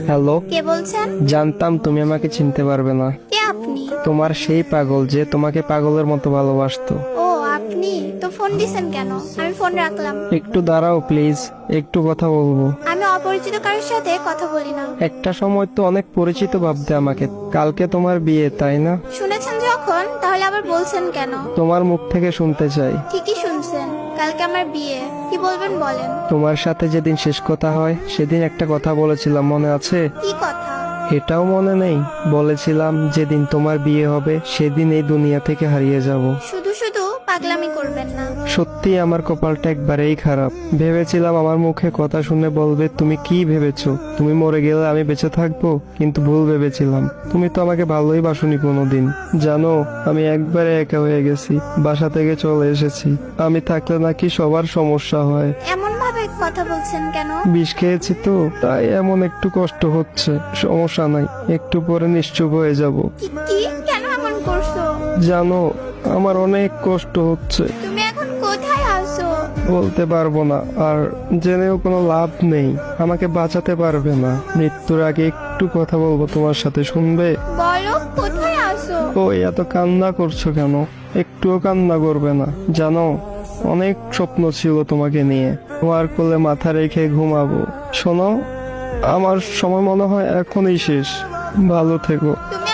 Hello, কে বলছেন? জানতাম তুমি আমাকে চিনতে পারবে না। কে আপনি? তোমার সেই পাগল যে তোমাকে পাগলের মতো ভালোবাসতো। ও আপনি তো ফোন দিছেন কেন? আমি ফোন রাখলাম। একটু দাঁড়াও প্লিজ, একটু কথা বলবো। আমি অপরিচিত কারোর সাথে কথা বলি না। একটা সময় তো অনেক পরিচিত ভাবতে আমাকে। কালকে তোমার বিয়ে, তাই না? শুনেছেন যখন, তাহলে আবার বলছেন কেন? তোমার মুখ থেকে শুনতে চাই। ঠিকই শুনছেন, কালকে আমার বিয়ে। কি বলবেন বলেন। তোমার সাথে যেদিন শেষ কথা হয় সেদিন একটা কথা বলেছিলাম, মনে আছে? কি কথা? এটাও মনে নেই? বলেছিলাম যেদিন তোমার বিয়ে হবে সেদিন এই দুনিয়া থেকে হারিয়ে যাব। শুধু শুধু পাগলামি করবেন না। সত্যি আমার কপালটা একবারেই খারাপ। ভেবেছিলাম আমার মুখে কথা শুনে বলবে তুমি কি ভেবেছো, তুমি মরে গেলে আমি বেঁচে থাকবো, কিন্তু ভুল ভেবেছিলাম। তুমি তো আমাকে ভালোই বাসনি কোনোদিন। জানো, আমি একবারে একা হয়ে গেছি, বাসা থেকে চলে এসেছি। আমি থাকলে নাকি সবার সমস্যা হয়। এমন ভাবে কথা বলছেন কেন? বিষ খেয়েছি তো, তাই এমন একটু কষ্ট হচ্ছে। সমস্যা নাই, একটু পরে নিশ্চুপ হয়ে যাব। কি কেন এমন করছো? জানো, আমার অনেক কষ্ট হচ্ছে। তুমি এখন কোথায় আছো? বলতে পারবো না, আর জেনেও কোনো লাভ নেই। আমাকে বাঁচাতে পারবে না। মৃত্যুর আগে একটু কথা বলবো তোমার সাথে, শুনবে? বলো কোথায় আছো? ওই এত কান্না করছো কেন? একটুও কান্না করবে না। জানো, অনেক স্বপ্ন ছিল তোমাকে নিয়ে। তোমার কোলে মাথা রেখে ঘুমাবো। শোনো, আমার সময় মনে হয় এখনই শেষ। ভালো থেকো। তুমি